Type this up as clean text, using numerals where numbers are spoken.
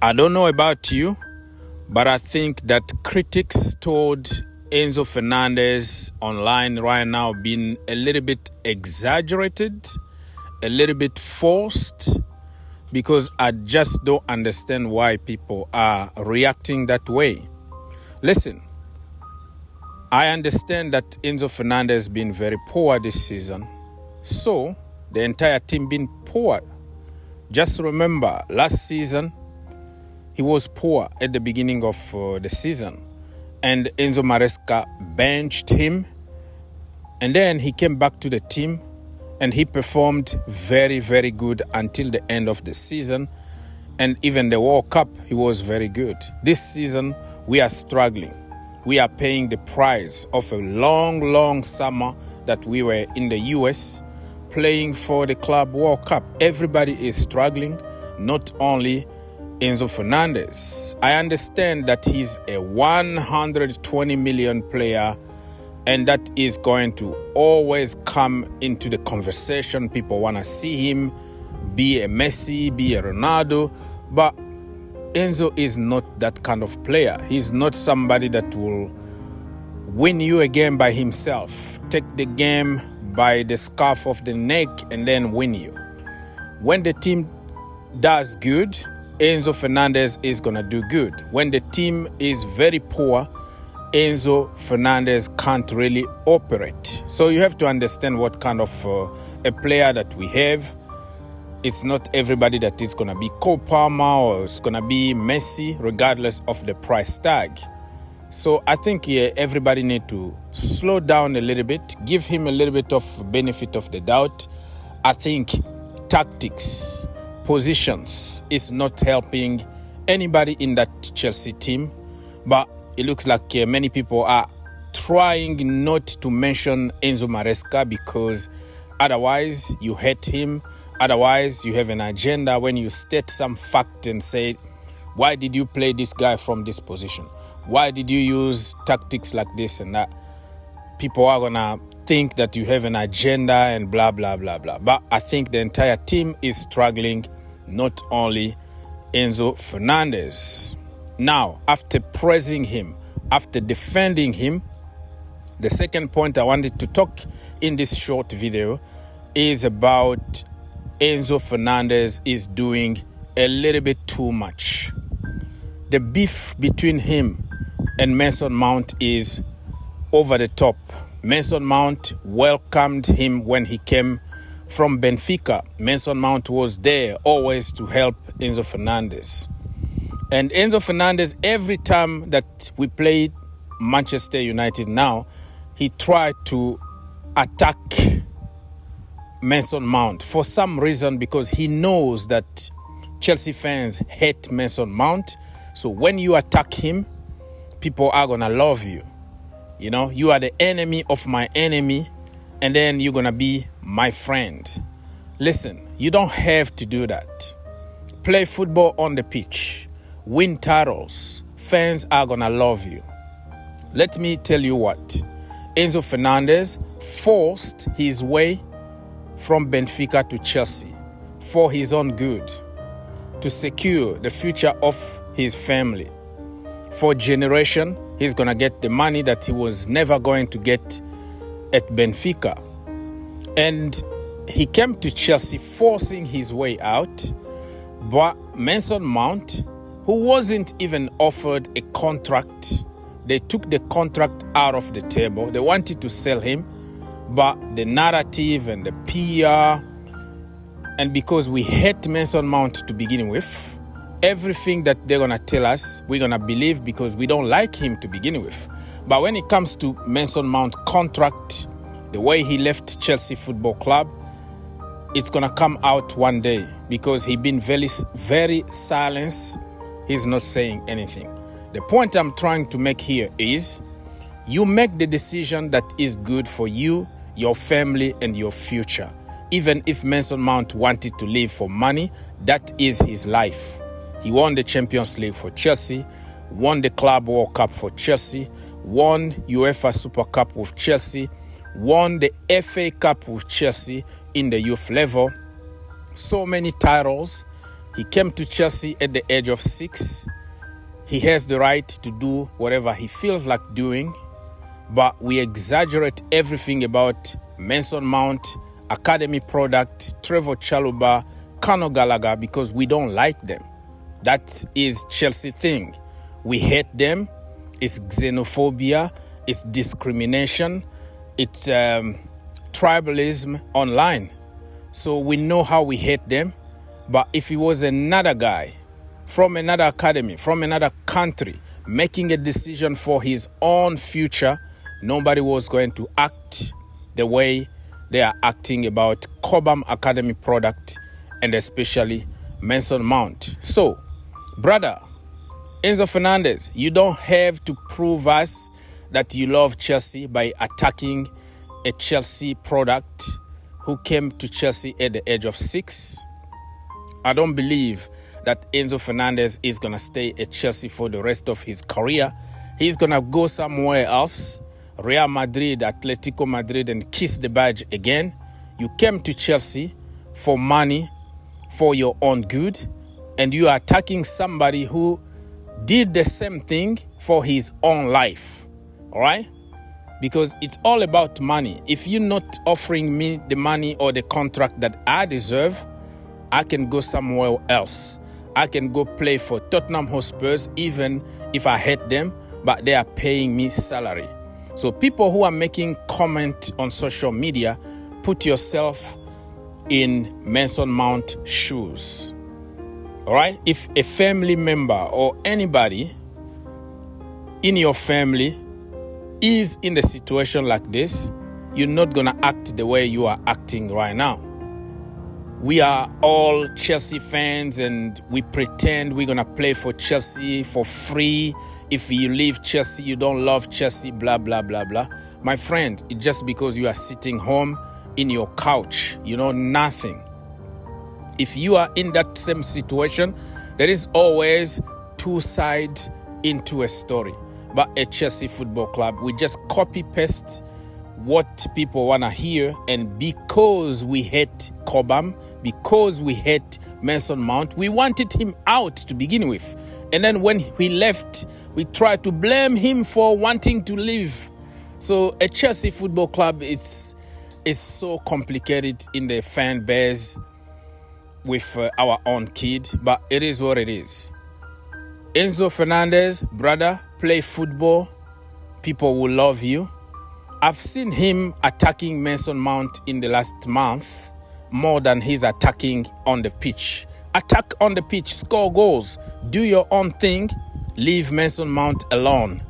I don't know about you, but I think that critics toward Enzo Fernandez online right now being a little bit exaggerated, a little bit forced, because I just don't understand why people are reacting that way. Listen, I understand that Enzo Fernandez has been very poor this season, so the entire team been poor. Just remember, last season, he was poor at the beginning of the season, and Enzo Maresca benched him, and then he came back to the team, and he performed very, very good until the end of the season, and even the World Cup, he was very good. This season, we are struggling. We are paying the price of a long, long summer that we were in the US playing for the Club World Cup. Everybody is struggling, not only Enzo Fernandez. I understand that he's a 120 million player, and that is going to always come into the conversation. People want to see him be a Messi, be a Ronaldo, but Enzo is not that kind of player. He's not somebody that will win you a game by himself, take the game by the scruff of the neck and then win you. When the team does good, Enzo Fernandez is going to do good. When the team is very poor, Enzo Fernandez can't really operate. So you have to understand what kind of a player that we have. It's not everybody that is going to be Cole Palmer or it's going to be Messi, regardless of the price tag. So I think everybody need to slow down a little bit, give him a little bit of benefit of the doubt. I think tactics, positions is not helping anybody in that Chelsea team. But it looks like many people are trying not to mention Enzo Maresca because otherwise you hate him. Otherwise, you have an agenda when you state some fact and say, why did you play this guy from this position? Why did you use tactics like this and that? People are going to think that you have an agenda and blah, blah, blah, blah. But I think the entire team is struggling, not only Enzo Fernandez. Now, after praising him, after defending him, the second point I wanted to talk in this short video is about Enzo Fernandez is doing a little bit too much. The beef between him and Mason Mount is over the top. Mason Mount welcomed him when he came from Benfica. Mason Mount was there always to help Enzo Fernandez. And Enzo Fernandez, every time that we played Manchester United now, he tried to attack Mason Mount for some reason, because he knows that Chelsea fans hate Mason Mount. So when you attack him, people are going to love you. You know, you are the enemy of my enemy, and then you're going to be my friend. Listen, you don't have to do that. Play football on the pitch. Win titles. Fans are going to love you. Let me tell you what. Enzo Fernandez forced his way from Benfica to Chelsea for his own good, to secure the future of his family. For generation, he's going to get the money that he was never going to get at Benfica. And he came to Chelsea forcing his way out, but Mason Mount, who wasn't even offered a contract, they took the contract out of the table. They wanted to sell him, but the narrative and the PR, and because we hate Mason Mount to begin with, everything that they're going to tell us, we're going to believe because we don't like him to begin with. But when it comes to Mason Mount contract, the way he left Chelsea Football Club, it's going to come out one day because he's been very, very silent. He's not saying anything. The point I'm trying to make here is you make the decision that is good for you, your family, and your future. Even if Mason Mount wanted to leave for money, that is his life. He won the Champions League for Chelsea, won the Club World Cup for Chelsea, won UEFA Super Cup with Chelsea, won the FA Cup with Chelsea in the youth level. So many titles. He came to Chelsea at the age of 6. He has the right to do whatever he feels like doing, but we exaggerate everything about Mason Mount, Academy product, Trevor Chalobah, Conor Gallagher because we don't like them. That is Chelsea thing. We hate them. It's xenophobia. It's discrimination. It's tribalism online. So we know how we hate them. But if he was another guy from another academy, from another country, making a decision for his own future, nobody was going to act the way they are acting about Cobham Academy product and especially Mason Mount. So, brother, Enzo Fernandez, you don't have to prove us that you love Chelsea by attacking a Chelsea product who came to Chelsea at the age of 6. I don't believe that Enzo Fernandez is going to stay at Chelsea for the rest of his career. He's going to go somewhere else, Real Madrid, Atletico Madrid, and kiss the badge again. You came to Chelsea for money, for your own good, and you are attacking somebody who did the same thing for his own life. All right? Because it's all about money. If you're not offering me the money or the contract that I deserve, I can go somewhere else. I can go play for Tottenham Hotspurs even if I hate them, but they are paying me salary. So people who are making comment on social media, put yourself in Mason Mount shoes. All right? If a family member or anybody in your family is in a situation like this, you're not going to act the way you are acting right now. We are all Chelsea fans and we pretend we're going to play for Chelsea for free. If you leave Chelsea, you don't love Chelsea, blah, blah, blah, blah. My friend, it's just because you are sitting home in your couch. You know nothing. If you are in that same situation, there is always two sides into a story. But at Chelsea Football Club, we just copy-paste what people want to hear. And because we hate Cobham, because we hate Mason Mount, we wanted him out to begin with. And then when he left, we tried to blame him for wanting to leave. So a Chelsea Football Club is so complicated in the fan base with our own kid, but it is what it is. Enzo Fernandez, brother, play football. People will love you. I've seen him attacking Mason Mount in the last month more than he's attacking on the pitch. Attack on the pitch, score goals, do your own thing, leave Mason Mount alone.